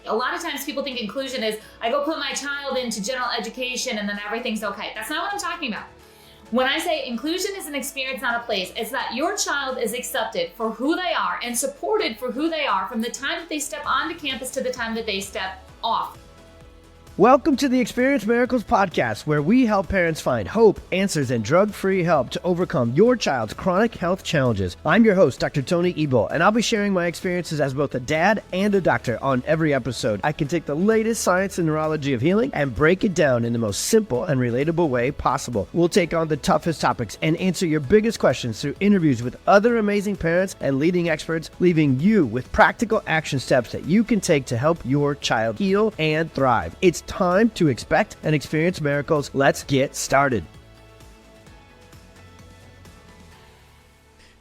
A lot of times people think inclusion is, I go put my child into general education and then everything's okay. That's not what I'm talking about. When I say inclusion is an experience, not a place, it's that your child is accepted for who they are and supported for who they are from the time that they step onto campus to the time that they step off. Welcome to the Experience Miracles podcast, where we help parents find hope, answers, and drug-free help to overcome your child's chronic health challenges. I'm your host, Dr. Tony Ebel, and I'll be sharing my experiences as both a dad and a doctor on every episode. I can take the latest science and neurology of healing and break it down in the most simple and relatable way possible. We'll take on the toughest topics and answer your biggest questions through interviews with other amazing parents and leading experts, leaving you with practical action steps that you can take to help your child heal and thrive. It's time to expect and experience miracles. Let's get started.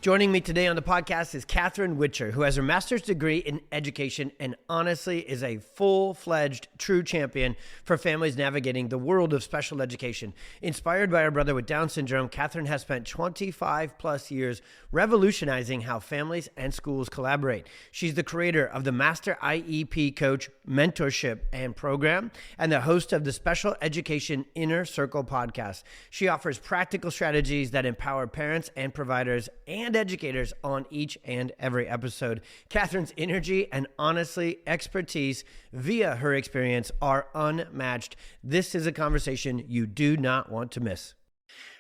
Joining me today on the podcast is Catherine Witcher, who has her master's degree in education and honestly is a full-fledged true champion for families navigating the world of special education. Inspired by her brother with Down syndrome, Catherine has spent 25 plus years revolutionizing how families and schools collaborate. She's the creator of the Master IEP Coach mentorship and program and the host of the Special Education Inner Circle podcast. She offers practical strategies that empower parents and providers and educators on each and every episode. Catherine's energy and honestly expertise via her experience are unmatched. This is a conversation you do not want to miss.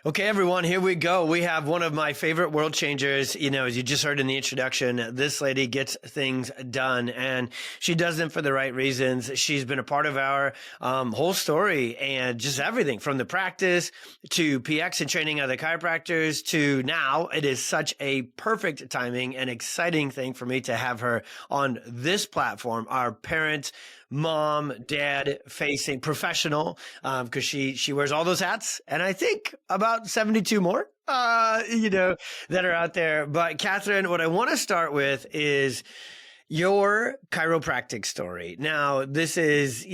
Okay, everyone, here we go. We have one of my favorite world changers. You know, as you just heard in the introduction, this lady gets things done and she does them for the right reasons. She's been a part of our whole story and just everything from the practice to PX and training other chiropractors to now. It is such a perfect timing and exciting thing for me to have her on this platform, our parent, mom, dad facing professional, because she wears all those hats. And I think about 72 more, that are out there. But Catherine, what I want to start with is your chiropractic story. Now, this is,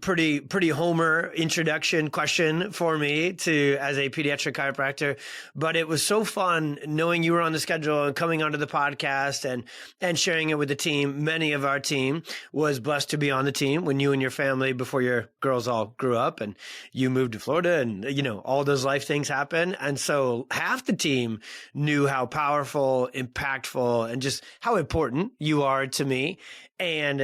pretty Homer introduction question for me as a pediatric chiropractor, but it was so fun knowing you were on the schedule and coming onto the podcast and sharing it with the team. Many of our team was blessed to be on the team when you and your family, before your girls all grew up and you moved to Florida and, all those life things happen. And so half the team knew how powerful, impactful, and just how important you are to me and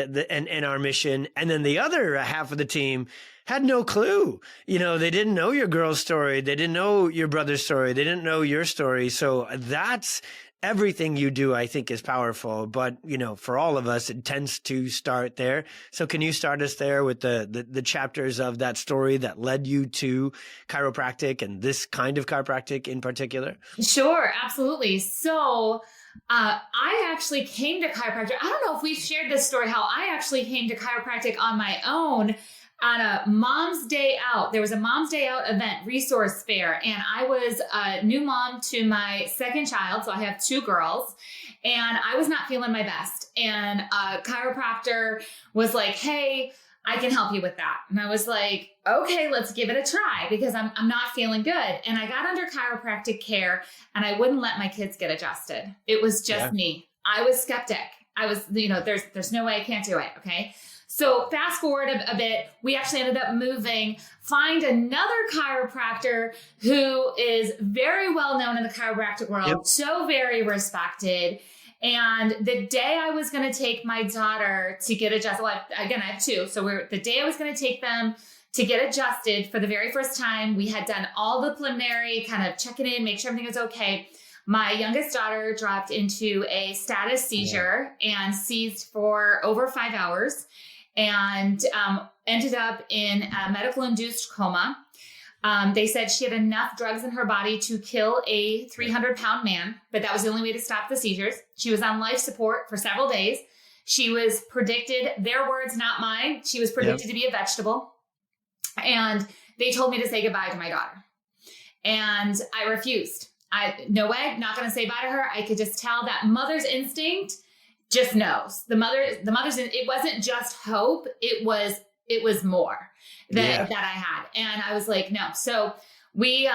our mission. And then the other half of the team had no clue. They didn't know your girl's story. They didn't know your brother's story. They didn't know your story. So that's everything you do, I think, is powerful. But, for all of us, it tends to start there. So can you start us there with the chapters of that story that led you to chiropractic and this kind of chiropractic in particular? Sure, absolutely. So I actually came to chiropractic. I don't know if we've shared this story, how I actually came to chiropractic on my own on a Mom's Day Out. There was a Mom's Day Out event, resource fair, and I was a new mom to my second child. So I have two girls and I was not feeling my best. And a chiropractor was like, hey, I can help you with that. And I was like, okay, let's give it a try because I'm not feeling good. And I got under chiropractic care and I wouldn't let my kids get adjusted. It was just me. I was skeptic. I was, there's no way I can't do it. Okay. So fast forward a bit, we actually ended up moving, find another chiropractor who is very well known in the chiropractic world, so very respected. And the day I was going to take my daughter to get adjusted, I have two. So the day I was going to take them to get adjusted for the very first time, we had done all the preliminary kind of checking in, make sure everything was okay. My youngest daughter dropped into a status seizure and seized for over 5 hours and ended up in a medical induced coma. They said she had enough drugs in her body to kill a 300-pound man, but that was the only way to stop the seizures. She was on life support for several days. She was predicted, their words, not mine, she was predicted to be a vegetable. And they told me to say goodbye to my daughter. And I refused. No way, not going to say bye to her. I could just tell that mother's instinct just knows. The mother's, it wasn't just hope. It was more that I had. And I was like, no. So we,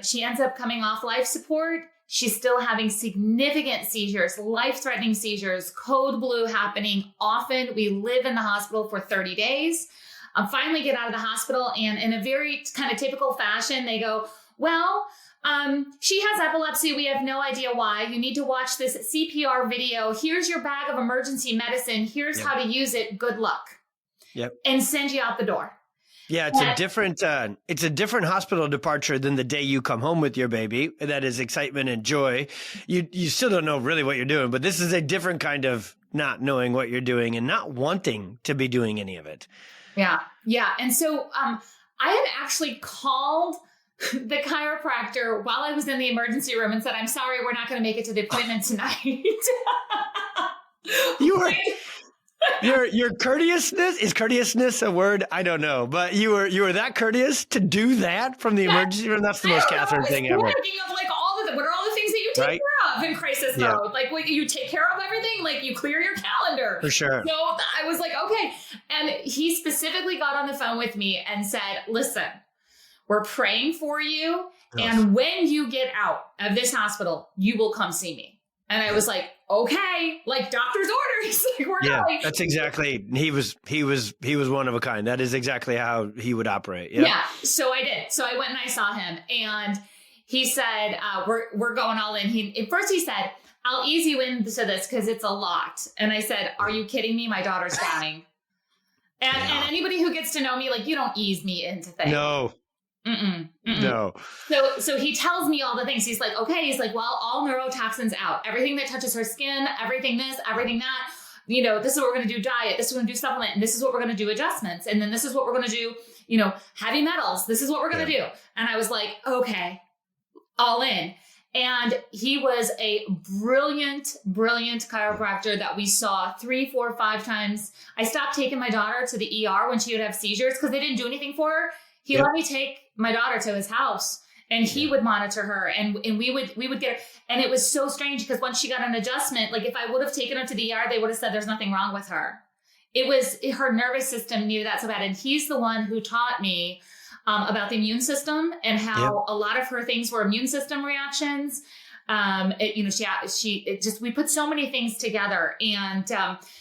she ends up coming off life support. She's still having significant seizures, life-threatening seizures, code blue happening often. We live in the hospital for 30 days. Finally get out of the hospital, and in a very kind of typical fashion, they go, well, she has epilepsy. We have no idea why. You need to watch this CPR video. Here's your bag of emergency medicine. Here's how to use it. Good luck. Yep. And send you out the door. Yeah, it's a different hospital departure than the day you come home with your baby. That is excitement and joy. You still don't know really what you're doing, but this is a different kind of not knowing what you're doing and not wanting to be doing any of it. Yeah. Yeah. And so I had actually called the chiropractor while I was in the emergency room and said, I'm sorry, we're not going to make it to the appointment tonight. Your courteousness, is courteousness a word? I don't know, but you were that courteous to do that from the emergency room. That's the most Catherine thing ever. Thinking of like what are all the things that you take care of in crisis mode? Like what, you take care of everything, like you clear your calendar. For sure. So I was like, okay. And he specifically got on the phone with me and said, listen, we're praying for you. And when you get out of this hospital, you will come see me. And I was like, okay, like doctor's orders. Like we're going. That's exactly, he was one of a kind. That is exactly how he would operate. Yeah. So I did. So I went and I saw him, and he said, we're going all in. At first he said, I'll ease you into this because it's a lot. And I said, are you kidding me? My daughter's dying. And anybody who gets to know me, like, you don't ease me into things. No. No. So he tells me all the things. He's like, okay. He's like, well, all neurotoxins out, everything that touches her skin, everything this, everything that, this is what we're going to do diet. This is what we're going to do supplement. And this is what we're going to do adjustments. And then this is what we're going to do, heavy metals. This is what we're going to do. And I was like, okay, all in. And he was a brilliant, brilliant chiropractor that we saw 3, 4, 5 times. I stopped taking my daughter to the ER when she would have seizures because they didn't do anything for her. He let me take my daughter to his house, and he would monitor her, and we would get her. And it was so strange because once she got an adjustment, like if I would have taken her to the ER, they would have said there's nothing wrong with her. It was her nervous system needed that so bad. And he's the one who taught me about the immune system and how a lot of her things were immune system reactions. We put so many things together. And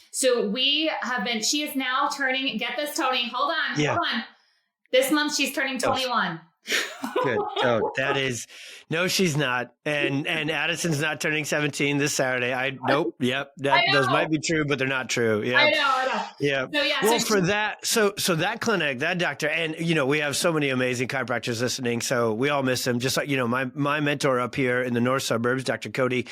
so she is now turning, get this, Tony, hold on. This month she's turning 21. Good. Oh, that is, no, she's not. And Addison's not turning 17 this Saturday. Nope. Yep. Those might be true, but they're not true. Yeah. I know. Yeah. So that clinic, that doctor, and we have so many amazing chiropractors listening. So we all miss him. Just like, my mentor up here in the north suburbs, Dr. Cody,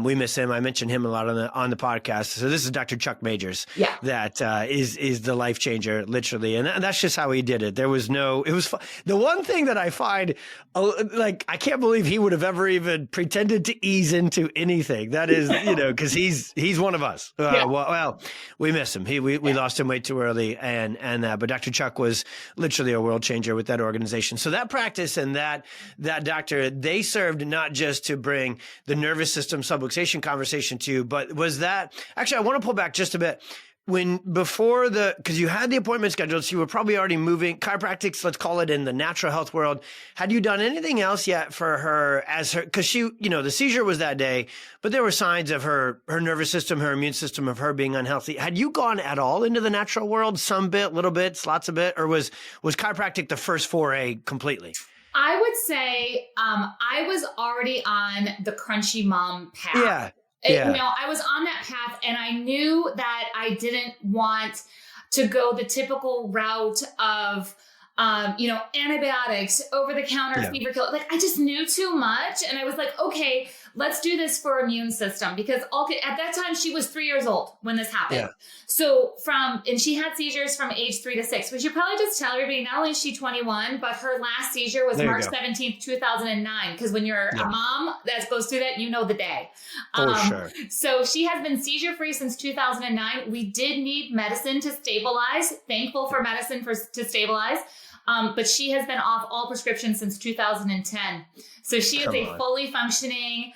we miss him. I mentioned him a lot on the podcast. So this is Dr. Chuck Majors. Yeah. That is the life changer, literally. And that's just how he did it. It was the one thing that I find, I can't believe he would have ever even pretended to ease into anything. That is, because he's one of us. Well, we miss him. We lost him way too early, but Dr. Chuck was literally a world changer with that organization. So that practice and that doctor, they served not just to bring the nervous system subluxation conversation to you, but was that actually? I want to pull back just a bit. Because you had the appointment scheduled, so you were probably already moving chiropractics, let's call it in the natural health world. Had you done anything else yet for her because she, the seizure was that day, but there were signs of her nervous system, her immune system, of her being unhealthy. Had you gone at all into the natural world? Some bit, little bits, lots of it, or was chiropractic the first foray completely? I would say I was already on the crunchy mom path. Yeah. I was on that path, and I knew that I didn't want to go the typical route of, antibiotics, over-the-counter fever killer. Like, I just knew too much. And I was like, okay, let's do this for immune system. Because at that time, she was 3 years old when this happened. Yeah. So and she had seizures from age 3 to 6. We should probably just tell everybody, not only is she 21, but her last seizure was March 17th, 2009. Because when you're a mom that goes through that, you know the day. For sure. So she has been seizure-free since 2009. We did need medicine to stabilize. Thankful for medicine to stabilize. But she has been off all prescriptions since 2010. So she is a fully functioning,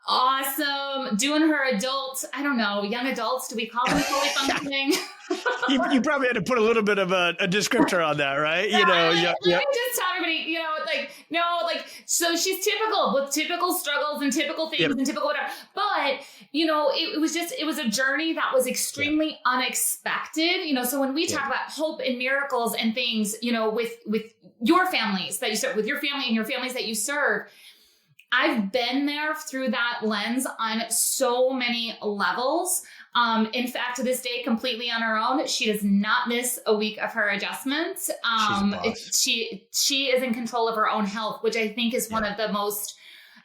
awesome, doing her young adults. Do we call them fully functioning? You probably had to put a little bit of a descriptor on that, right? Let me just tell everybody, so she's typical with typical struggles and typical things and typical whatever. But, it was a journey that was extremely unexpected, so when we talk about hope and miracles and things, with your families that you serve, with your family and your families that you serve, I've been there through that lens on so many levels. In fact, to this day, completely on her own, she does not miss a week of her adjustments. She is in control of her own health, which I think is one of the most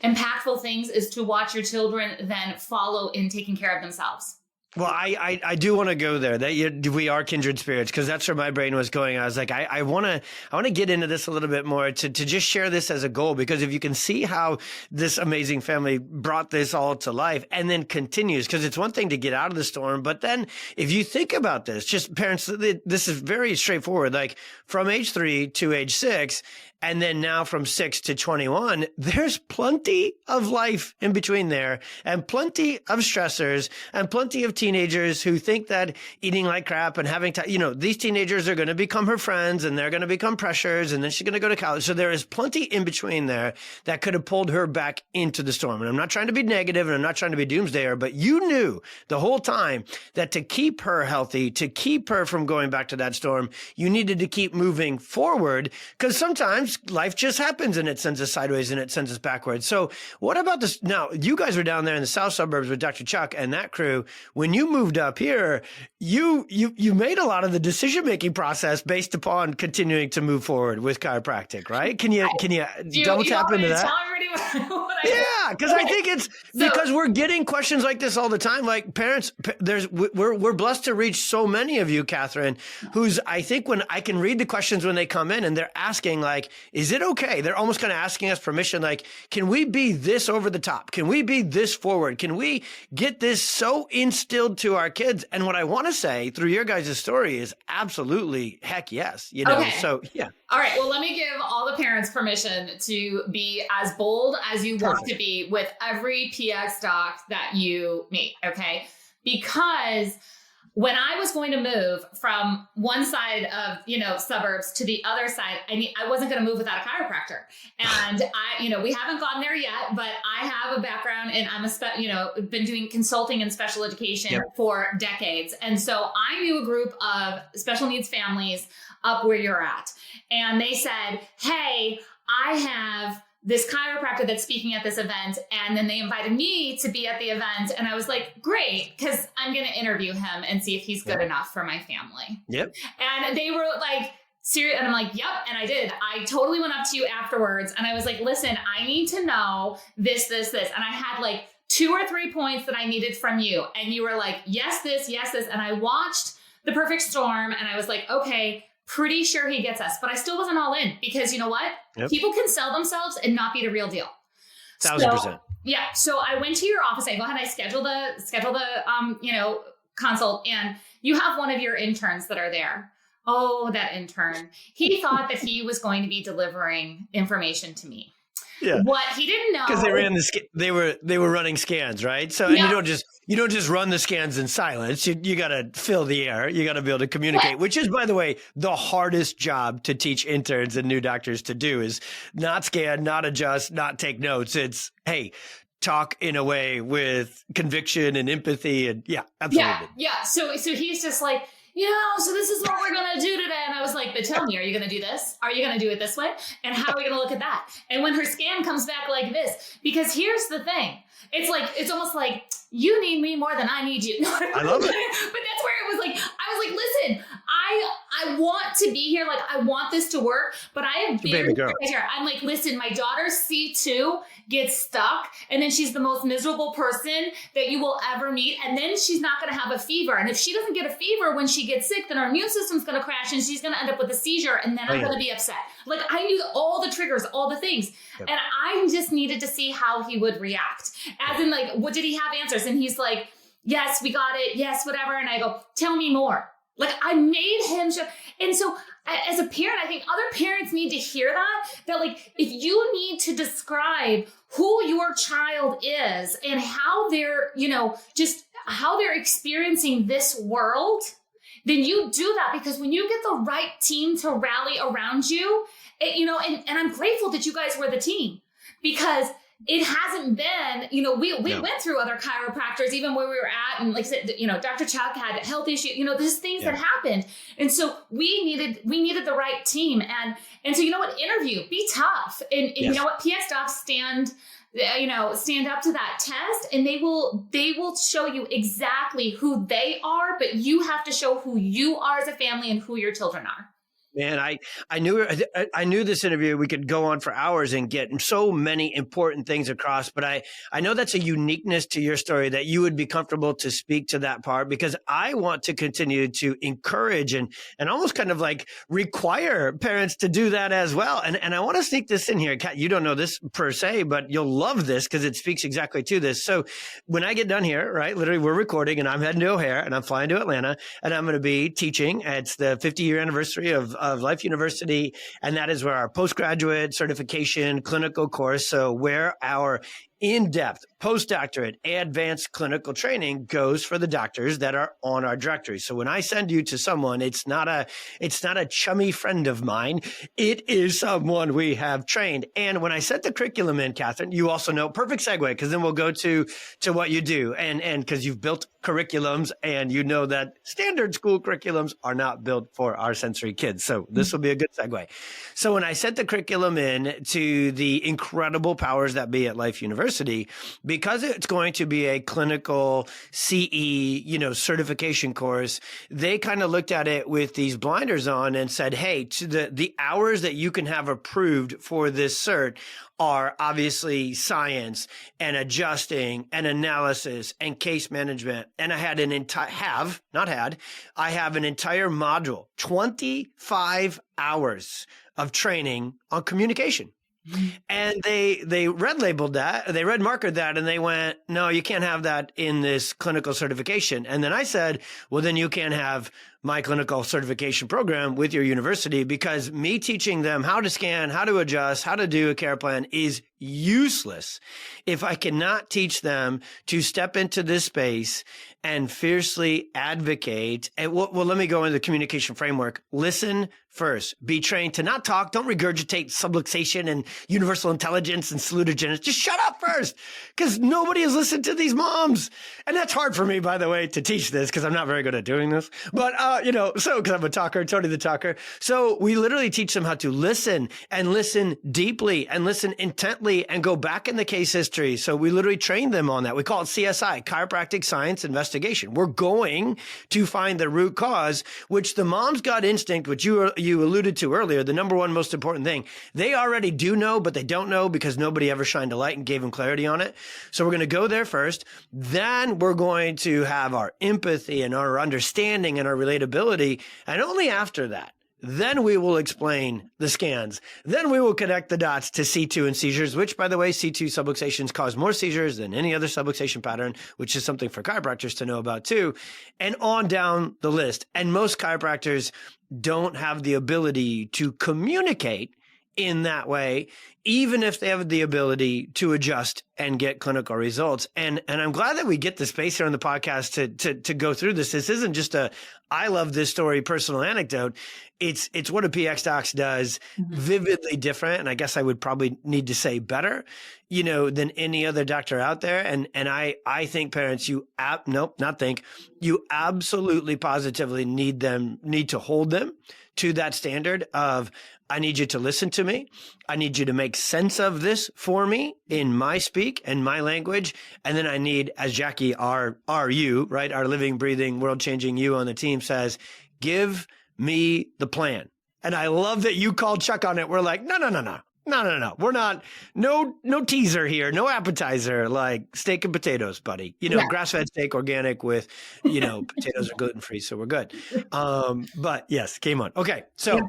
impactful things, is to watch your children then follow in taking care of themselves. Well, I do want to go there. That we are kindred spirits, because that's where my brain was going. I was like, I want to get into this a little bit more to just share this as a goal, because if you can see how this amazing family brought this all to life and then continues, because it's one thing to get out of the storm, but then if you think about this, just parents, this is very straightforward. Like from age 3 to age 6. And then now from 6 to 21, there's plenty of life in between there, and plenty of stressors, and plenty of teenagers who think that eating like crap and having these teenagers are going to become her friends, and they're going to become pressures, and then she's going to go to college. So there is plenty in between there that could have pulled her back into the storm. And I'm not trying to be negative, and I'm not trying to be doomsdayer, but you knew the whole time that to keep her healthy, to keep her from going back to that storm, you needed to keep moving forward, because sometimes life just happens and it sends us sideways and it sends us backwards. So what about this? Now, you guys were down there in the south suburbs with Dr. Chuck and that crew. When you moved up here, you made a lot of the decision-making process based upon continuing to move forward with chiropractic, right? Can you double tap into that? Yeah, because I think it's because we're getting questions like this all the time. Like parents, we're blessed to reach so many of you, Catherine, who's, I think when I can read the questions when they come in and they're asking like, is it okay? They're almost kind of asking us permission. Like, can we be this over the top? Can we be this forward? Can we get this so instilled to our kids? And what I want to say through your guys' story is absolutely heck yes. Okay. So yeah. All right. Well, let me give all the parents permission to be as bold as you want to be with every PX doc that you meet. Okay. Because when I was going to move from one side of, suburbs to the other side, I wasn't going to move without a chiropractor. And we haven't gone there yet, but I have a background and I'm been doing consulting in special education for decades. And so I knew a group of special needs families up where you're at. And they said, hey, I have this chiropractor that's speaking at this event. And then they invited me to be at the event. And I was like, great, because I'm going to interview him and see if he's good enough for my family. Yep. And they were like, serious. And I'm like, yep. And I did. I totally went up to you afterwards. And I was like, listen, I need to know this. And I had like 2 or 3 points that I needed from you. And you were like, yes, this. And I watched The Perfect Storm. And I was like, okay, pretty sure he gets us, but I still wasn't all in, because you know what? Yep. People can sell themselves and not be the real deal. 1,000%. Yeah. So I went to your office. I go ahead and I schedule the consult, and you have one of your interns that are there. Oh, that intern. He thought that he was going to be delivering information to me. Yeah. What he didn't know, because they were running scans, right? So and you don't just run the scans in silence. You got to fill the air. You got to be able to communicate, which is, by the way, the hardest job to teach interns and new doctors to do, is not scan, not adjust, not take notes. It's, hey, talk in a way with conviction and empathy, and absolutely. Yeah. So he's just like, so this is what we're going to do today. And I was like, but tell me, are you going to do this? Are you going to do it this way? And how are we going to look at that? And when her scan comes back like this, because here's the thing. It's almost like you need me more than I need you. I love it. But that's where it was like, I was like, listen, I want to be here. Like, I want this to work, but I have very here. I'm like, listen, my daughter C2 gets stuck, and then she's the most miserable person that you will ever meet. And then she's not going to have a fever. And if she doesn't get a fever when she gets sick, then her immune system's going to crash and she's going to end up with a seizure. And then I'm going to be upset. Like, I knew all the triggers, all the things. Yep. And I just needed to see how he would react. As in, like, what did he have answers? And he's like, yes, we got it. Yes, whatever. And I go, tell me more. Like, I made him show. And so as a parent, I think other parents need to hear that like, if you need to describe who your child is and how they're, just how they're experiencing this world, then you do that, because when you get the right team to rally around you, and I'm grateful that you guys were the team, because it hasn't been, we went through other chiropractors, even where we were at. And like I said, Dr. Chuck had health issues, there's things that happened. And so we needed the right team. And so, interview, be tough. And you know what, PX docs stand up to that test, and they will show you exactly who they are, but you have to show who you are as a family and who your children are. Man, I knew this interview, we could go on for hours and get so many important things across, but I know that's a uniqueness to your story that you would be comfortable to speak to that part, because I want to continue to encourage and almost kind of like require parents to do that as well. And I want to sneak this in here. Kat, you don't know this per se, but you'll love this because it speaks exactly to this. So when I get done here, right, literally we're recording and I'm heading to O'Hare and I'm flying to Atlanta and I'm going to be teaching. It's the 50-year anniversary of Life University, and that is where our postgraduate certification clinical course, so where our in-depth postdoctorate advanced clinical training goes for the doctors that are on our directory. So when I send you to someone, it's not a chummy friend of mine. It is someone we have trained. And when I set the curriculum in, Catherine, you also know, perfect segue, because then we'll go to what you do. And because you've built curriculums and you know that standard school curriculums are not built for our sensory kids. So this will be a good segue. So when I set the curriculum in to the incredible powers that be at Life University, because it's going to be a clinical CE, certification course, they kind of looked at it with these blinders on and said, hey, to the hours that you can have approved for this cert are obviously science and adjusting and analysis and case management. And I had I have an entire module, 25 hours of training on communication. And they red labeled that, they red markered that, and they went, no, you can't have that in this clinical certification. And then I said, well, then you can't have my clinical certification program with your university, because me teaching them how to scan, how to adjust, how to do a care plan is useless if I cannot teach them to step into this space and fiercely advocate. And well, let me go into the communication framework. Listen first. Be trained to not talk. Don't regurgitate subluxation and universal intelligence and salutogenesis. Just shut up first, because nobody has listened to these moms. And that's hard for me, by the way, to teach this, because I'm not very good at doing this. But, so because I'm a talker, Tony the talker. So we literally teach them how to listen, and listen deeply, and listen intently, and go back in the case history. So we literally train them on that. We call it CSI, chiropractic science investigation. We're going to find the root cause, which the mom's gut instinct, which you alluded to earlier, the number one most important thing, they already do know, but they don't know because nobody ever shined a light and gave them clarity on it. So we're going to go there first. Then we're going to have our empathy and our understanding and our relatability. And only after that, then we will explain the scans. Then we will connect the dots to C2 and seizures, which, by the way, C2 subluxations cause more seizures than any other subluxation pattern, which is something for chiropractors to know about too, and on down the list. And most chiropractors don't have the ability to communicate in that way, even if they have the ability to adjust and get clinical results. And I'm glad that we get the space here on the podcast to go through this. This isn't just I love this story personal anecdote. It's what a PX Docs does vividly different. And I guess I would probably need to say better, than any other doctor out there. And I think parents, you absolutely positively need to hold them to that standard of, I need you to listen to me. I need you to make sense of this for me in my speak and my language. And then I need, as Jackie, our you, right? Our living, breathing, world-changing you on the team says, give me the plan. And I love that you called Chuck on it. We're like, no. We're not, no teaser here, no appetizer, like steak and potatoes, buddy. Grass-fed steak, organic with, potatoes are gluten-free, so we're good. But yes, came on. Okay, so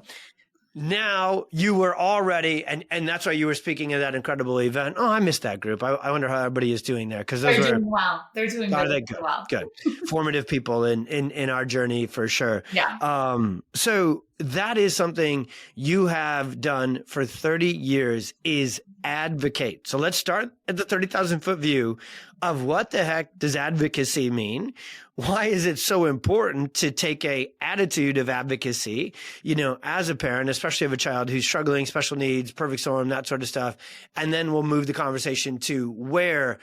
now you were already, and that's why you were speaking at that incredible event. Oh, I missed that group. I wonder how everybody is doing there, because they're doing well. They're doing really well. Good, formative people in our journey for sure. Yeah. So that is something you have done for 30 years is advocate. So let's start at the 30,000 foot view of what the heck does advocacy mean? Why is it so important to take a attitude of advocacy, as a parent, especially of a child who's struggling, special needs, perfect storm, that sort of stuff. And then we'll move the conversation to where,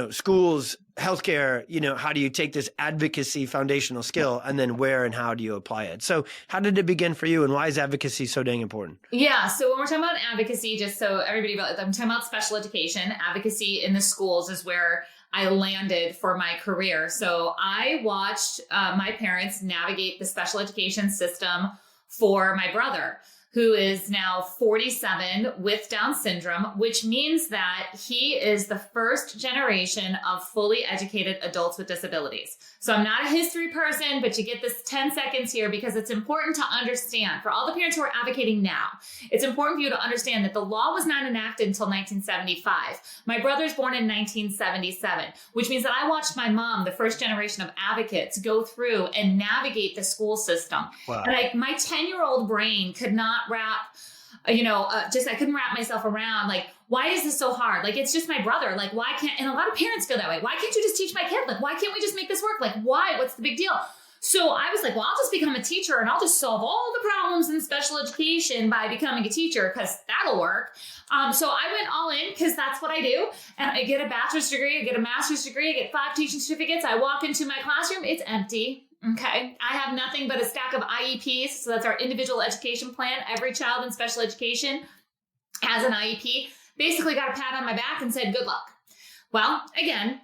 schools, healthcare, how do you take this advocacy foundational skill, and then where and how do you apply it? So how did it begin for you, and why is advocacy so dang important? Yeah. So when we're talking about advocacy, just so everybody, I'm talking about special education. Advocacy in the schools is where I landed for my career. So I watched my parents navigate the special education system for my brother, who is now 47 with Down syndrome, which means that he is the first generation of fully educated adults with disabilities. So I'm not a history person, but you get this 10 seconds here because it's important to understand for all the parents who are advocating now, it's important for you to understand that the law was not enacted until 1975. My brother's born in 1977, which means that I watched my mom, the first generation of advocates, go through and navigate the school system. Wow. And my 10-year-old brain could not wrap, I couldn't wrap myself around, why is this so hard? It's just my brother. Why can't, and a lot of parents feel that way. Why can't you just teach my kid? Why can't we just make this work? Why? What's the big deal? So I was like, well, I'll just become a teacher and I'll just solve all the problems in special education by becoming a teacher because that'll work. So I went all in because that's what I do. And I get a bachelor's degree, I get a master's degree, I get 5 teaching certificates. I walk into my classroom, it's empty. Okay. I have nothing but a stack of IEPs. So that's our individual education plan. Every child in special education has an IEP. Basically got a pat on my back and said, good luck. Well, again,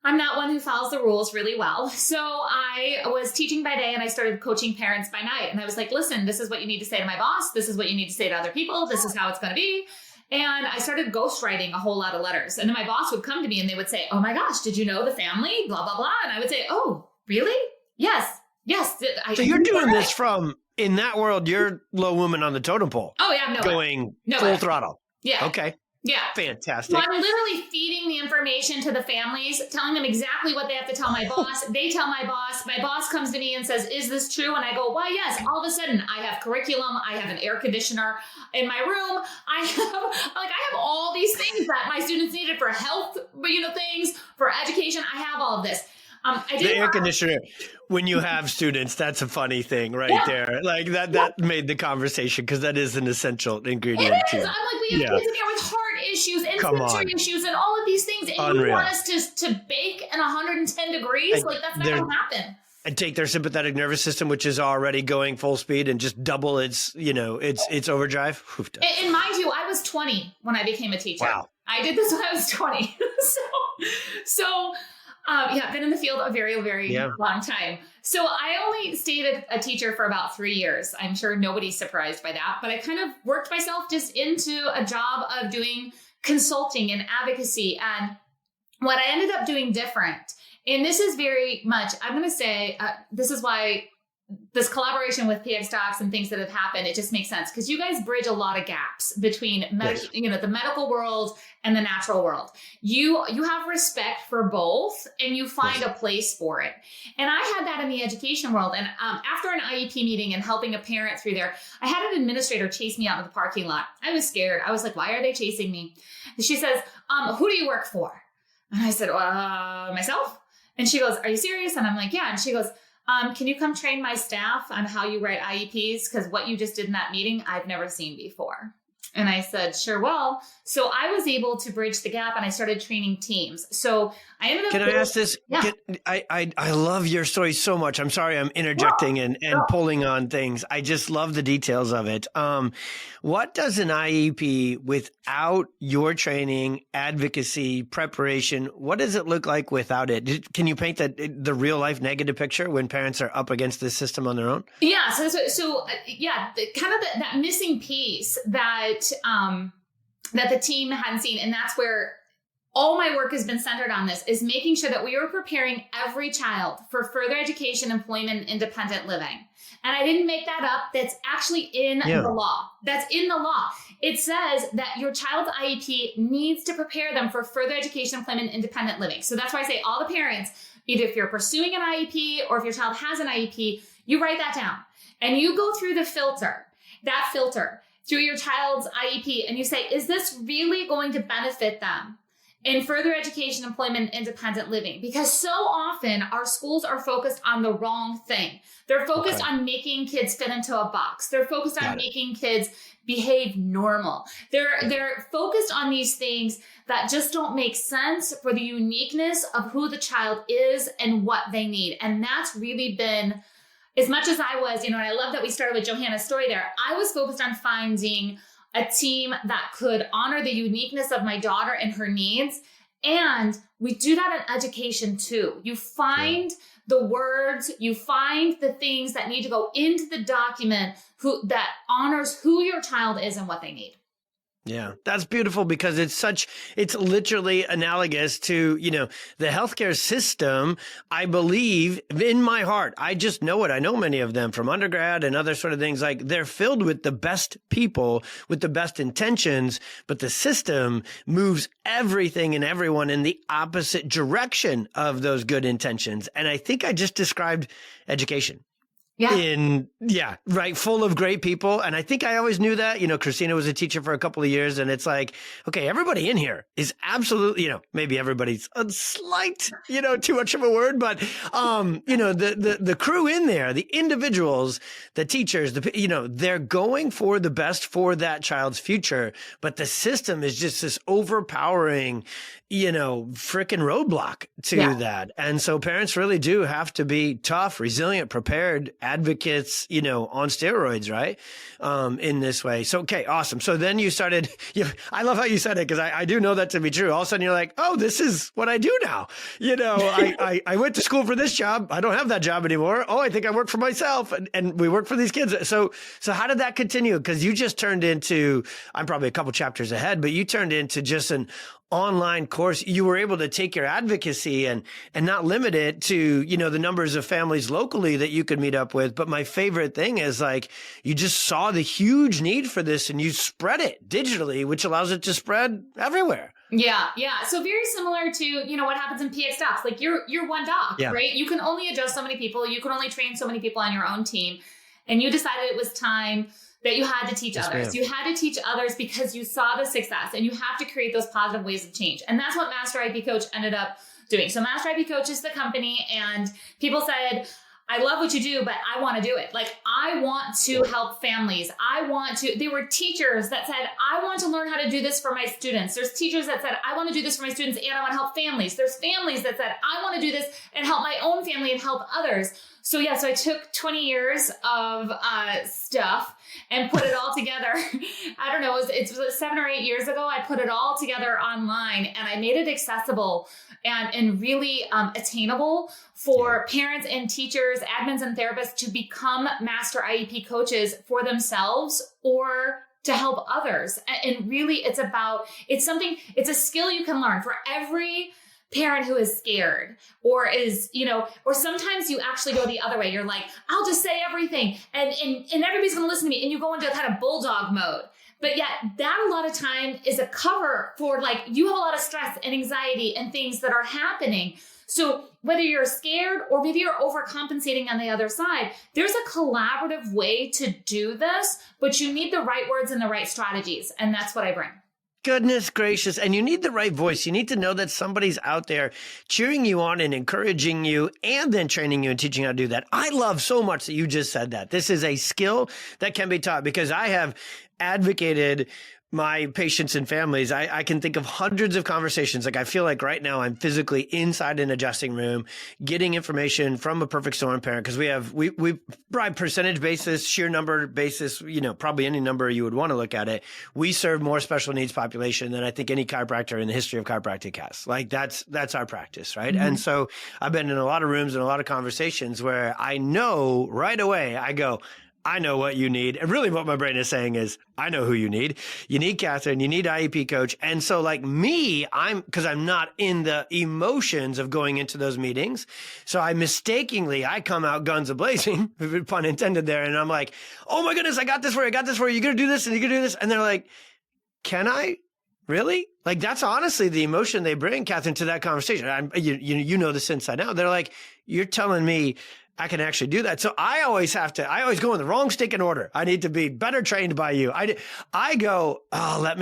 I'm not one who follows the rules really well. So I was teaching by day and I started coaching parents by night. And I was like, listen, this is what you need to say to my boss. This is what you need to say to other people. This is how it's going to be. And I started ghostwriting a whole lot of letters. And then my boss would come to me and they would say, oh my gosh, did you know the family? Blah, blah, blah. And I would say, oh, really? Yes. So you're doing this from, in that world, you're low woman on the totem pole. Oh yeah, going full throttle. Yeah. Okay. Yeah. Fantastic. So I'm literally feeding the information to the families, telling them exactly what they have to tell my boss. They tell my boss. My boss comes to me and says, is this true? And I go, why, yes. All of a sudden, I have curriculum. I have an air conditioner in my room. I have all these things that my students needed for health, things, for education. I have all of this. The air conditioner, when you have students, that's a funny thing there. That made the conversation because that is an essential ingredient. It is. I'm we have kids in here with heart issues and sensory issues and all of these things. And you want us to bake in 110 degrees? That's not going to happen. And take their sympathetic nervous system, which is already going full speed, and just double its overdrive. And mind you, I was 20 when I became a teacher. Wow. I did this when I was 20. so I've been in the field a very, very long time. So I only stayed a teacher for about 3 years. I'm sure nobody's surprised by that, but I kind of worked myself just into a job of doing consulting and advocacy. And what I ended up doing different, and this is very much, I'm going to say, this is why this collaboration with PX Docs and things that have happened, it just makes sense because you guys bridge a lot of gaps between the medical world and the natural world. You have respect for both and you find a place for it. And I had that in the education world. And after an IEP meeting and helping a parent through there, I had an administrator chase me out in the parking lot. I was scared. I was like, why are they chasing me? And she says, who do you work for? And I said, myself. And she goes, are you serious? And I'm like, yeah. And she goes, can you come train my staff on how you write IEPs? Because what you just did in that meeting, I've never seen before. And I said, sure, well. So I was able to bridge the gap and I started training teams. So I ended up— Can I ask this? Yeah. I love your story so much. I'm sorry I'm interjecting and pulling on things. I just love the details of it. What does an IEP without your training, advocacy, preparation, what does it look like without it? Can you paint the real life negative picture when parents are up against this system on their own? Yeah. So that missing piece that the team hadn't seen. And that's where all my work has been centered on this, is making sure that we are preparing every child for further education, employment, and independent living. And I didn't make that up. That's actually in the law. That's in the law. It says that your child's IEP needs to prepare them for further education, employment, and independent living. So that's why I say all the parents, either if you're pursuing an IEP or if your child has an IEP, you write that down and you go through the filter. That filter through your child's IEP and you say, is this really going to benefit them in further education, employment, independent living? Because so often our schools are focused on the wrong thing. They're focused on making kids fit into a box. They're focused on making kids behave normal. They're focused on these things that just don't make sense for the uniqueness of who the child is and what they need. And that's really been, as much as I was, and I love that we started with Johanna's story there, I was focused on finding a team that could honor the uniqueness of my daughter and her needs. And we do that in education too. You find the words, you find the things that need to go into the document that honors who your child is and what they need. Yeah, that's beautiful because it's literally analogous to, the healthcare system. I believe in my heart, I just know it. I know many of them from undergrad and other sort of things. Like, they're filled with the best people with the best intentions, but the system moves everything and everyone in the opposite direction of those good intentions. And I think I just described education. Full of great people. And I think I always knew that, Christina was a teacher for a couple of years, and it's like, okay, everybody in here is absolutely, maybe everybody's a slight, too much of a word, but, the crew in there, the individuals, the teachers, they're going for the best for that child's future, but the system is just this overpowering, frickin' roadblock to that. And so parents really do have to be tough, resilient, prepared advocates, on steroids, right? In this way. So, okay, awesome. So then you started, I love how you said it because I do know that to be true. All of a sudden you're like, oh, this is what I do now. I went to school for this job. I don't have that job anymore. Oh, I think I work for myself and we work for these kids. So how did that continue? Because you just turned into, I'm probably a couple chapters ahead, but you turned into just an online course. You were able to take your advocacy and not limit it to, the numbers of families locally that you could meet up with. But my favorite thing is like, you just saw the huge need for this and you spread it digitally, which allows it to spread everywhere. Yeah. So very similar to, what happens in PX docs. Like you're one doc, right? You can only adjust so many people. You can only train so many people on your own team. And you decided it was time that you had to teach others. Ma'am. You had to teach others because you saw the success, and you have to create those positive ways of change. And that's what Master IEP Coach ended up doing. So Master IEP Coach is the company, and people said, I love what you do, but I want to do it. Like, I want to help families. There were teachers that said, I want to learn how to do this for my students. There's teachers that said, I want to do this for my students and I want to help families. There's families that said, I want to do this and help my own family and help others. So I took 20 years of stuff and put it all together. I don't know, it was 7 or 8 years ago. I put it all together online and I made it accessible and really attainable for parents and teachers, admins and therapists to become Master IEP coaches for themselves or to help others. And really it's a skill you can learn for every parent who is scared or is, or sometimes you actually go the other way. You're like, I'll just say everything and everybody's going to listen to me. And you go into a kind of bulldog mode. But yet that a lot of time is a cover for like, you have a lot of stress and anxiety and things that are happening. So whether you're scared or maybe you're overcompensating on the other side, there's a collaborative way to do this, but you need the right words and the right strategies. And that's what I bring. Goodness gracious. And you need the right voice. You need to know that somebody's out there cheering you on and encouraging you and then training you and teaching you how to do that. I love so much that you just said that. This is a skill that can be taught because I have advocated my patients and families. I can think of hundreds of conversations. Like I feel like right now I'm physically inside an adjusting room, getting information from a perfect storm parent. Cause we by percentage basis, sheer number basis, probably any number you would want to look at it. We serve more special needs population than I think any chiropractor in the history of chiropractic has. Like that's our practice. Right. Mm-hmm. And so I've been in a lot of rooms and a lot of conversations where I know right away, I know what you need. And really what my brain is saying is, I know who you need. You need Catherine, you need IEP coach. And so like me, because I'm not in the emotions of going into those meetings. So I come out guns a-blazing, pun intended there. And I'm like, oh my goodness, I got this for you. You're going to do this and you're going to do this. And they're like, can I? Really? Like that's honestly the emotion they bring, Catherine, to that conversation. You know this inside out. They're like, you're telling me I can actually do that. So I always go in the wrong stinking order. I need to be better trained by you. I go, oh, let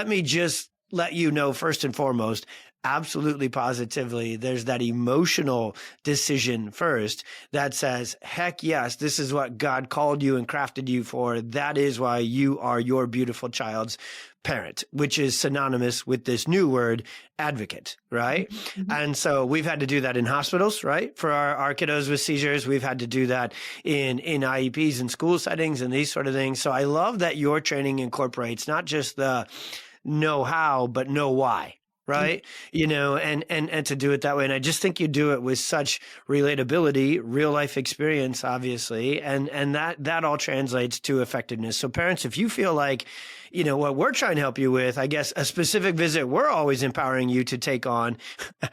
me just let you know first and foremost, absolutely positively, there's that emotional decision first that says, heck yes, this is what God called you and crafted you for. That is why you are your beautiful child's parent, which is synonymous with this new word, advocate, right? Mm-hmm. And so we've had to do that in hospitals, right? For our kiddos with seizures, we've had to do that in IEPs and school settings and these sort of things. So I love that your training incorporates not just the know how, but know why. Right. And to do it that way. And I just think you do it with such relatability, real life experience, obviously. And that all translates to effectiveness. So parents, if you feel like, what we're trying to help you with, I guess a specific visit, we're always empowering you to take on.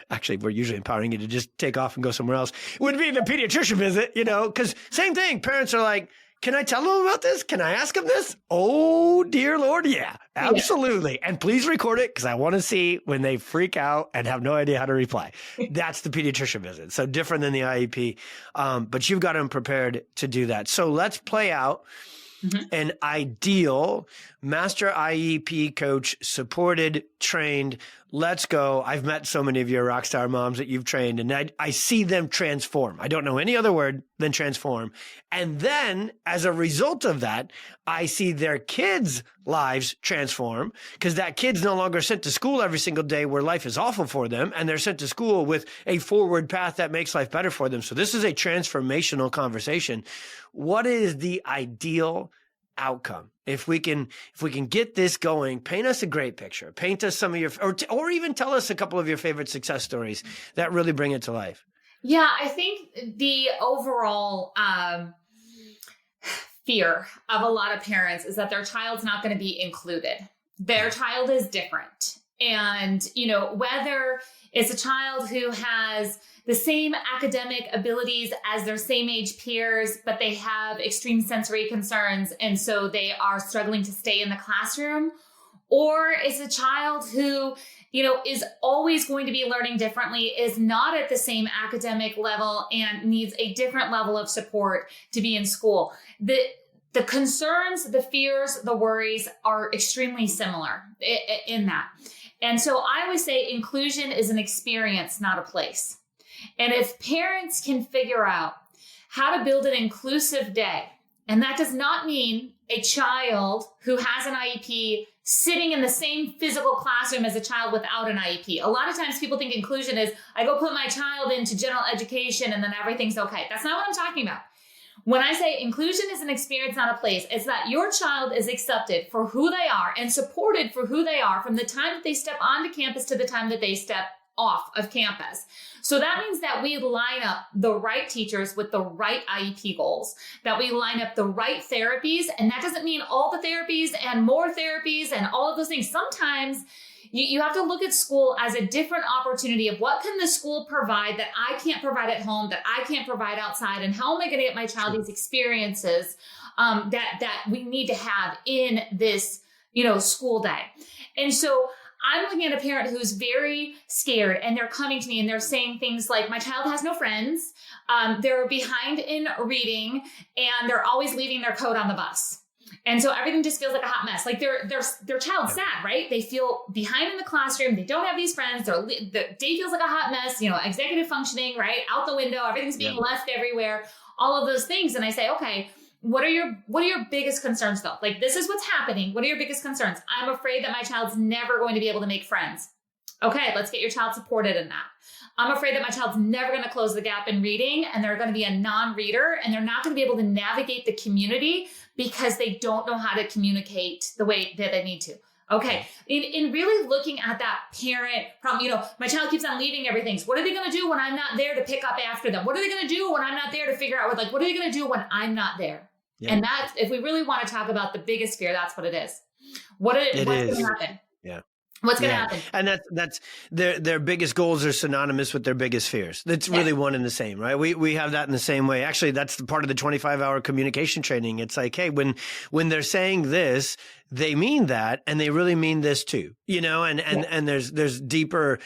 Actually, we're usually empowering you to just take off and go somewhere else. Would be the pediatrician visit, because same thing. Parents are like, can I tell them about this? Can I ask them this? Oh, dear Lord. Yeah, absolutely. Yeah. And please record it because I want to see when they freak out and have no idea how to reply. That's the pediatrician visit. So different than the IEP. But you've got them prepared to do that. So let's play out an ideal Master IEP Coach supported, trained. Let's go. I've met so many of your rock star moms that you've trained, and I see them transform. I don't know any other word than transform. And then as a result of that, I see their kids' lives transform because that kid's no longer sent to school every single day where life is awful for them. And they're sent to school with a forward path that makes life better for them. So this is a transformational conversation. What is the ideal outcome? If we can get this going, paint us a great picture. Paint us some of your, or even tell us a couple of your favorite success stories that really bring it to life. Yeah, I think the overall fear of a lot of parents is that their child's not going to be included. Their child is different. And, whether it's a child who has the same academic abilities as their same age peers, but they have extreme sensory concerns, and so they are struggling to stay in the classroom, or it's a child who, is always going to be learning differently, is not at the same academic level, and needs a different level of support to be in school. The concerns, the fears, the worries are extremely similar in that. And so I always say inclusion is an experience, not a place. And if parents can figure out how to build an inclusive day, and that does not mean a child who has an IEP sitting in the same physical classroom as a child without an IEP. A lot of times people think inclusion is, I go put my child into general education and then everything's okay. That's not what I'm talking about. When I say inclusion is an experience, not a place, it's that your child is accepted for who they are and supported for who they are from the time that they step onto campus to the time that they step off of campus. So that means that we line up the right teachers with the right IEP goals, that we line up the right therapies. And that doesn't mean all the therapies and more therapies and all of those things. Sometimes you have to look at school as a different opportunity of what can the school provide that I can't provide at home, that I can't provide outside, and how am I going to get my child these experiences that we need to have in this, school day. And so I'm looking at a parent who's very scared, and they're coming to me and they're saying things like, my child has no friends, they're behind in reading, and they're always leaving their coat on the bus. And so everything just feels like a hot mess. Like their child's sad, right? They feel behind in the classroom. They don't have these friends. The day feels like a hot mess, executive functioning, right? Out the window, everything's being left everywhere, all of those things. And I say, okay, what are your biggest concerns though? Like, this is what's happening. What are your biggest concerns? I'm afraid that my child's never going to be able to make friends. Okay, let's get your child supported in that. I'm afraid that my child's never going to close the gap in reading, and they're going to be a non-reader, and they're not going to be able to navigate the community because they don't know how to communicate the way that they need to. Okay, in really looking at that parent problem, my child keeps on leaving everything. So what are they going to do when I'm not there to pick up after them? What are they going to do when I'm not there to figure out, what are they going to do when I'm not there? Yeah. And that's, if we really want to talk about the biggest fear, that's what it is. What's going to happen? Yeah. What's going to happen? And that's their biggest goals are synonymous with their biggest fears. That's really one and the same, right? We have that in the same way. Actually, that's the part of the 25-hour communication training. It's like, hey, when they're saying this, they mean that, and they really mean this too, and there's deeper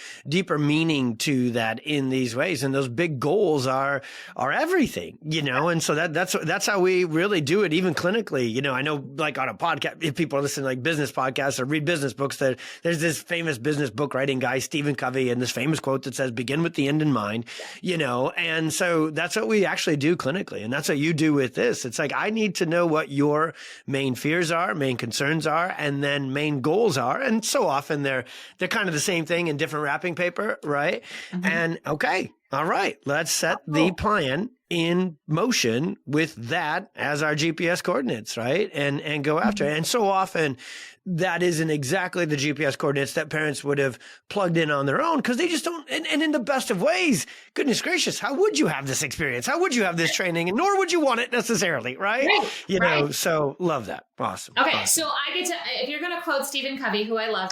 meaning to that in these ways. And those big goals are everything, and so that's how we really do it, even clinically. I know, like on a podcast, if people are listening to like business podcasts or read business books, there's this famous business book writing guy, Stephen Covey, and this famous quote that says, begin with the end in mind, and so that's what we actually do clinically. And that's what you do with this. It's like, I need to know what your main fears are, main concerns are, and then main goals are. And so often they're kind of the same thing in different wrapping paper, right? Mm-hmm. And okay, all right, let's set the plan in motion with that as our GPS coordinates, right? And go after it. And so often that isn't exactly the GPS coordinates that parents would have plugged in on their own, because they just don't. And in the best of ways, goodness gracious, how would you have this experience? How would you have this training? And nor would you want it necessarily, right? Right. So love that. Awesome. Okay. Awesome. So I get to, if you're going to quote Stephen Covey, who I love,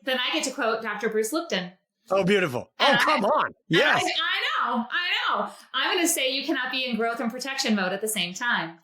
then I get to quote Dr. Bruce Lipton. Oh, beautiful. Oh, come on. Yes. I know. I'm going to say you cannot be in growth and protection mode at the same time.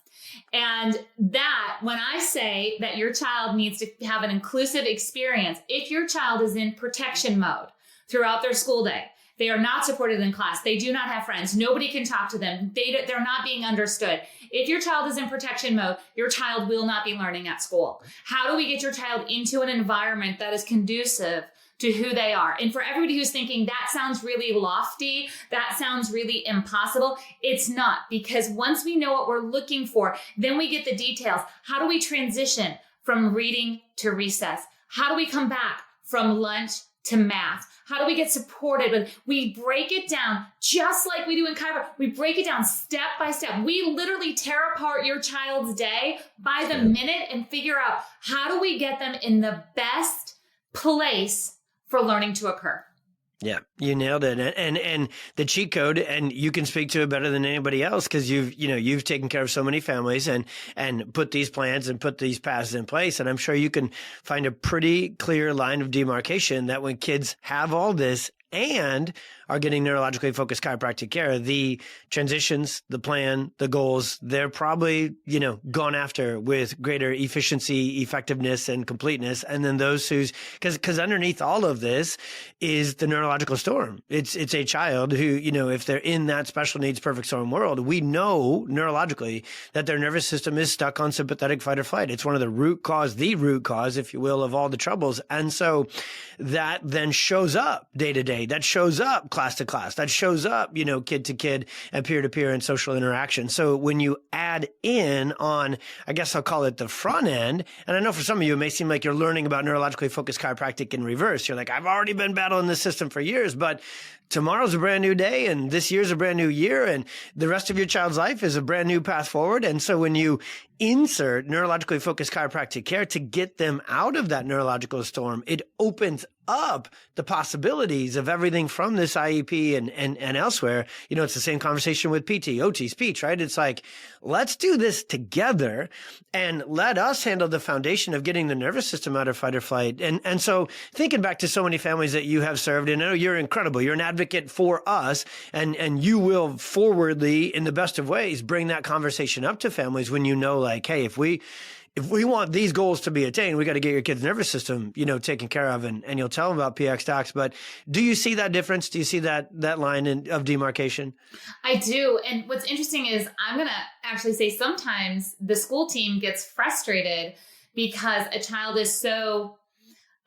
And that, when I say that your child needs to have an inclusive experience, if your child is in protection mode throughout their school day, they are not supported in class, they do not have friends, nobody can talk to them, they're not being understood. If your child is in protection mode, your child will not be learning at school. How do we get your child into an environment that is conducive to who they are? And for everybody who's thinking that sounds really lofty, that sounds really impossible, it's not, because once we know what we're looking for, then we get the details. How do we transition from reading to recess? How do we come back from lunch to math? How do we get supported? We break it down just like we do in chiropractic. We break it down step by step. We literally tear apart your child's day by the minute and figure out, how do we get them in the best place for learning to occur? Yeah, you nailed it. And the cheat code, and you can speak to it better than anybody else, because you've taken care of so many families and put these plans and put these paths in place. And I'm sure you can find a pretty clear line of demarcation that when kids have all this and are getting neurologically focused chiropractic care, the transitions, the plan, the goals, they're probably, gone after with greater efficiency, effectiveness, and completeness. And then those because underneath all of this is the neurological storm. It's a child who, if they're in that special needs perfect storm world, we know neurologically that their nervous system is stuck on sympathetic fight or flight. It's one of the root cause, if you will, of all the troubles. And so that then shows up day to day. That shows up class to class. That shows up, kid to kid and peer to peer and social interaction. So when you add in on, I guess I'll call it the front end, and I know for some of you, it may seem like you're learning about neurologically focused chiropractic in reverse. You're like, I've already been battling this system for years, but tomorrow's a brand new day, and this year's a brand new year, and the rest of your child's life is a brand new path forward. And so when you insert neurologically focused chiropractic care to get them out of that neurological storm, it opens up the possibilities of everything from this IEP and elsewhere. It's the same conversation with PT, OT, speech, right? It's like, let's do this together and let us handle the foundation of getting the nervous system out of fight or flight. And so thinking back to so many families that you have served, and I know you're incredible. You're an advocate for us, and you will forwardly, in the best of ways, bring that conversation up to families when like, hey, if we want these goals to be attained, we got to get your kid's nervous system, taken care of, and you'll tell them about PX Docs. But do you see that difference? Do you see that line of demarcation? I do. And what's interesting is I'm going to actually say sometimes the school team gets frustrated because a child is so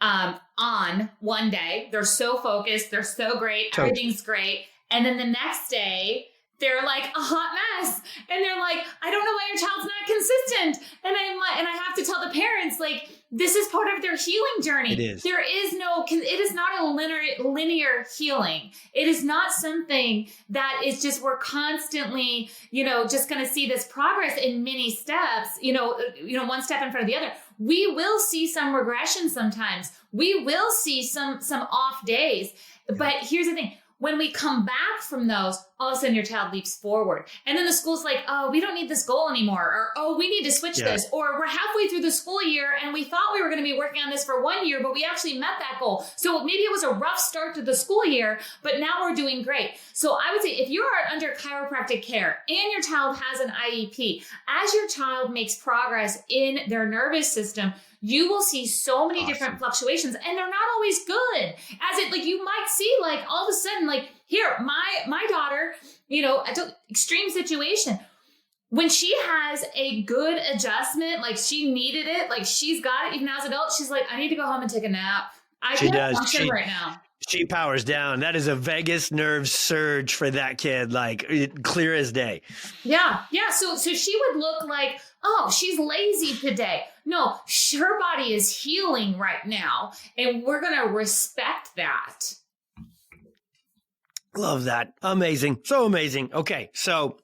on one day, they're so focused, they're so great, everything's great. And then the next day, they're like a hot mess. And they're like, I don't know why your child's not consistent. And I have to tell the parents, like, this is part of their healing journey. It is. It is not a linear healing. It is not something that is just, we're constantly, just going to see this progress in many steps, one step in front of the other. We will see some regression sometimes. We will see some off days. But here's the thing. When we come back from those, all of a sudden your child leaps forward. And then the school's like, oh, we don't need this goal anymore. Or, oh, we need to switch this. Or we're halfway through the school year and we thought we were going to be working on this for 1 year, but we actually met that goal. So maybe it was a rough start to the school year, but now we're doing great. So I would say if you are under chiropractic care and your child has an IEP, as your child makes progress in their nervous system, you will see so many different fluctuations, and they're not always good. As it, like, you might see, like, all of a sudden, like, here, my daughter, extreme situation. When she has a good adjustment, like she needed it, like she's got it, even as an adult, she's like, I need to go home and take a nap. I can't function right now. She powers down. That is a vagus nerve surge for that kid, like clear as day. Yeah. So she would look like, oh, she's lazy today. No, her body is healing right now, and we're going to respect that. Love that. Amazing. So amazing. Okay. So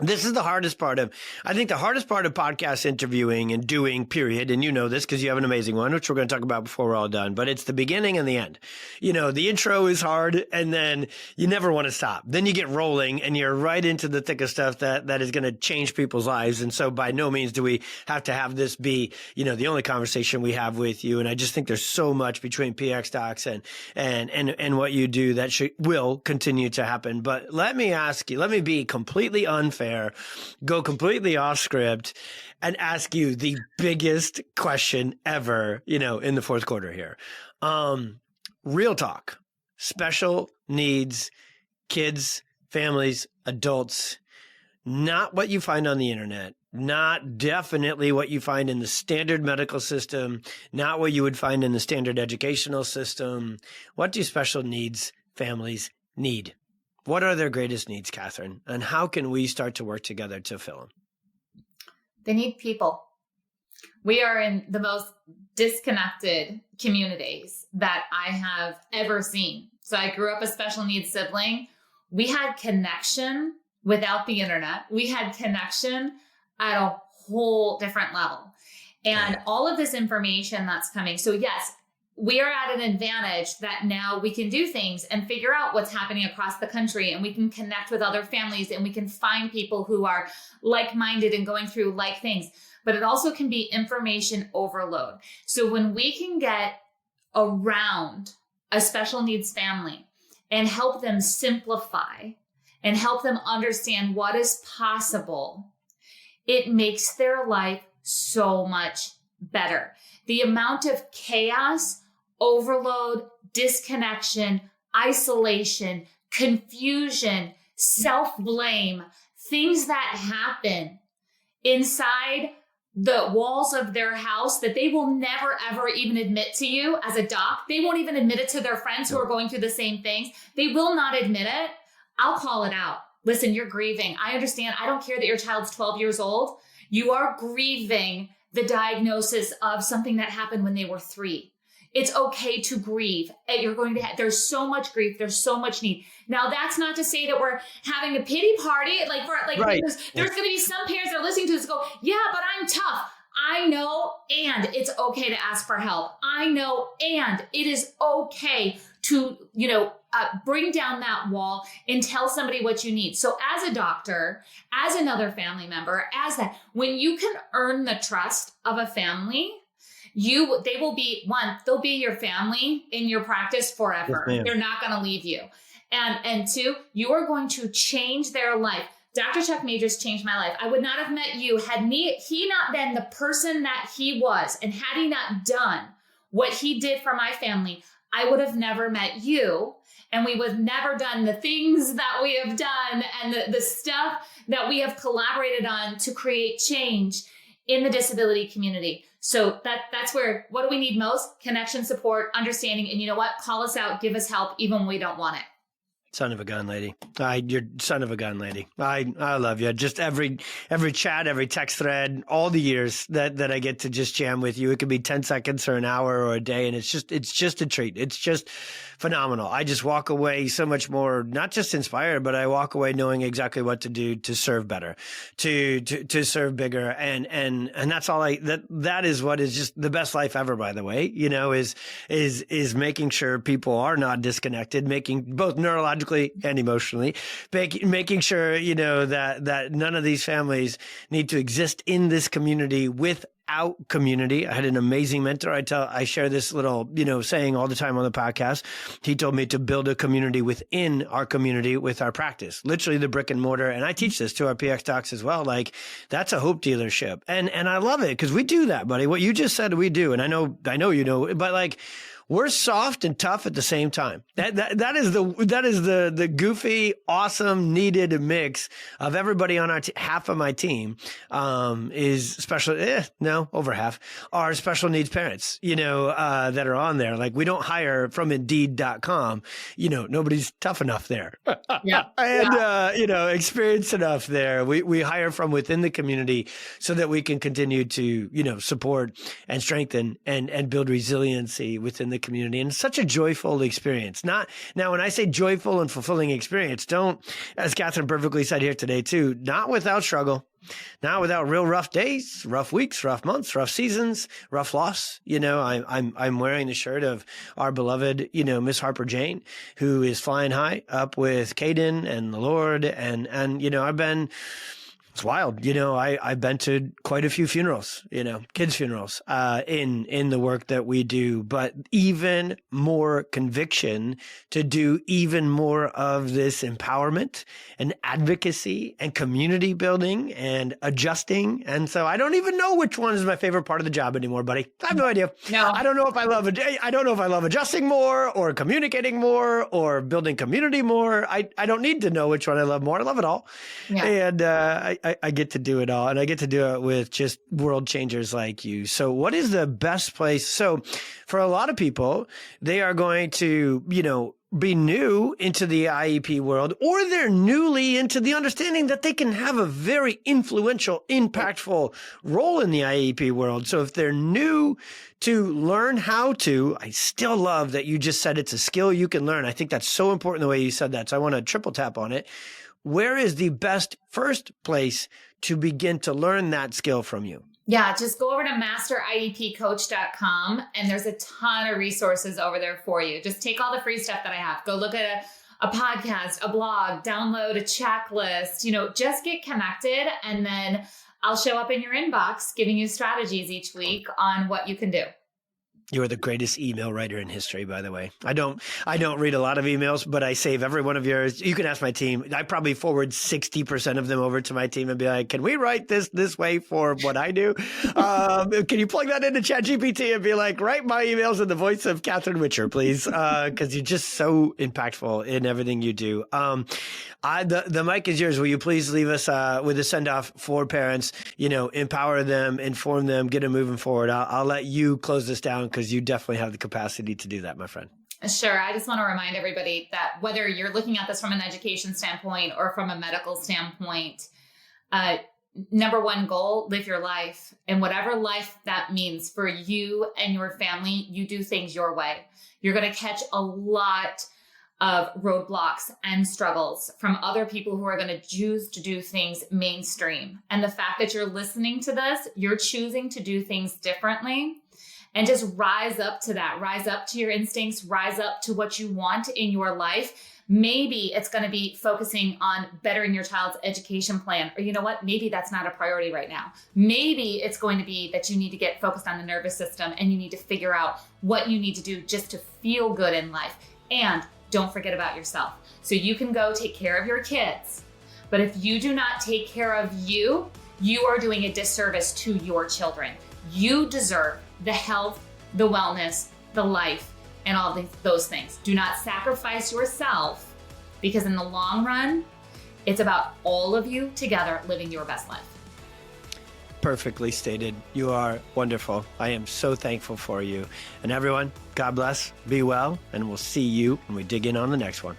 this is the hardest part of podcast interviewing and doing, period. And you know this because you have an amazing one, which we're going to talk about before we're all done. But it's the beginning and the end. The intro is hard, and then you never want to stop. Then you get rolling and you're right into the thick of stuff that is going to change people's lives. And so by no means do we have to have this be, the only conversation we have with you. And I just think there's so much between PX Docs and what you do that will continue to happen. But let me ask you, let me be completely unfair, go completely off script, and ask you the biggest question ever, in the fourth quarter here. Real talk, special needs, kids, families, adults, not what you find on the internet, not definitely what you find in the standard medical system, not what you would find in the standard educational system. What do special needs families need? What are their greatest needs, Catherine? And how can we start to work together to fill them? They need people. We are in the most disconnected communities that I have ever seen. So I grew up a special needs sibling. We had connection without the internet. We had connection at a whole different level. And all of this information that's coming. So yes, we are at an advantage that now we can do things and figure out what's happening across the country, and we can connect with other families, and we can find people who are like-minded and going through like things. But it also can be information overload. So when we can get around a special needs family and help them simplify and help them understand what is possible, it makes their life so much better. The amount of chaos, overload, disconnection, isolation, confusion, self-blame, things that happen inside the walls of their house that they will never, ever even admit to you as a doc. They won't even admit it to their friends who are going through the same things. They will not admit it. I'll call it out. Listen, you're grieving. I understand. I don't care that your child's 12 years old. You are grieving the diagnosis of something that happened when they were 3. It's okay to grieve. There's so much grief. There's so much need. Now, that's not to say that we're having a pity party. Right. There's going to be some parents that are listening to this go, yeah, but I'm tough. I know, and it's okay to ask for help. I know, and it is okay to, bring down that wall and tell somebody what you need. So as a doctor, as another family member, when you can earn the trust of a family, they'll be your family in your practice forever. Yes, they're not going to leave you. And 2, you are going to change their life. Dr. Chuck Majors changed my life. I would not have met you had he not been the person that he was, and had he not done what he did for my family, I would have never met you, and we would have never done the things that we have done and the stuff that we have collaborated on to create change in the disability community. So that's where, what do we need most? Connection, support, understanding, and you know what? Call us out, give us help, even when we don't want it. Son of a gun, lady. You're son of a gun, lady. I love you. Just every chat, every text thread, all the years that I get to just jam with you. It could be 10 seconds or an hour or a day. And it's just a treat. It's just phenomenal. I just walk away so much more, not just inspired, but I walk away knowing exactly what to do to serve better, to serve bigger. And that's all that is what is just the best life ever, by the way, is making sure people are not disconnected, making both neurological psychologically and emotionally, making sure, you know, that none of these families need to exist in this community without community. I had an amazing mentor. I share this little, you know, saying all the time on the podcast. He told me to build a community within our community with our practice, literally the brick and mortar. And I teach this to our PX docs as well. Like, that's a hope dealership. And I love it because we do that, buddy. What you just said, we do. And I know, you know, but like, we're soft and tough at the same time. That is the goofy, awesome, needed mix of everybody on our half of my team is special. Over half are special needs parents, you know, that are on there. Like, we don't hire from Indeed.com. You know, nobody's tough enough there. Yeah. And you know, experienced enough there. We hire from within the community so that we can continue to, you know, support and strengthen and build resiliency within the community. And it's such a joyful experience. Now, when I say joyful and fulfilling experience, don't, as Catherine perfectly said here today too, not without struggle, not without real rough days, rough weeks, rough months, rough seasons, rough loss. You know, I'm wearing the shirt of our beloved, you know, Miss Harper Jane, who is flying high up with Caden and the Lord. And, you know, it's wild. You know, I've been to quite a few funerals, you know, kids' funerals, in the work that we do, but even more conviction to do even more of this empowerment and advocacy and community building and adjusting. And so I don't even know which one is my favorite part of the job anymore, buddy. I have no idea. No. I don't know if I love adjusting more or communicating more or building community more. I don't need to know which one I love more. I love it all. Yeah. And, I get to do it all, and I get to do it with just world changers like you. So what is the best place? So for a lot of people, they are going to, you know, be new into the IEP world, or they're newly into the understanding that they can have a very influential, impactful role in the IEP world. So if they're new to learn how to, I still love that you just said it's a skill you can learn. I think that's so important the way you said that. So I want to triple tap on it. Where is the best first place to begin to learn that skill from you? Yeah, just go over to masteriepcoach.com and there's a ton of resources over there for you. Just take all the free stuff that I have. Go look at a podcast, a blog, download a checklist, you know, just get connected. And then I'll show up in your inbox giving you strategies each week on what you can do. You are the greatest email writer in history, by the way. I don't read a lot of emails, but I save every one of yours. You can ask my team. I probably forward 60% of them over to my team and be like, can we write this way for what I do? Can you plug that into ChatGPT and be like, write my emails in the voice of Catherine Witcher, please? Because you're just so impactful in everything you do. The mic is yours. Will you please leave us with a send-off for parents, you know, empower them, inform them, get them moving forward. I'll let you close this down because you definitely have the capacity to do that, my friend. Sure. I just want to remind everybody that whether you're looking at this from an education standpoint or from a medical standpoint, number one goal, live your life. And whatever life that means for you and your family, you do things your way. You're going to catch a lot of roadblocks and struggles from other people who are going to choose to do things mainstream. And the fact that you're listening to this, you're choosing to do things differently. And just rise up to that, rise up to your instincts, rise up to what you want in your life. Maybe it's going to be focusing on bettering your child's education plan. Or you know what? Maybe that's not a priority right now. Maybe it's going to be that you need to get focused on the nervous system and you need to figure out what you need to do just to feel good in life. And don't forget about yourself. So you can go take care of your kids. But if you do not take care of you, you are doing a disservice to your children. You deserve the health, the wellness, the life, and all those things. Do not sacrifice yourself, because in the long run, it's about all of you together living your best life. Perfectly stated. You are wonderful. I am so thankful for you. And everyone, God bless, be well, and we'll see you when we dig in on the next one.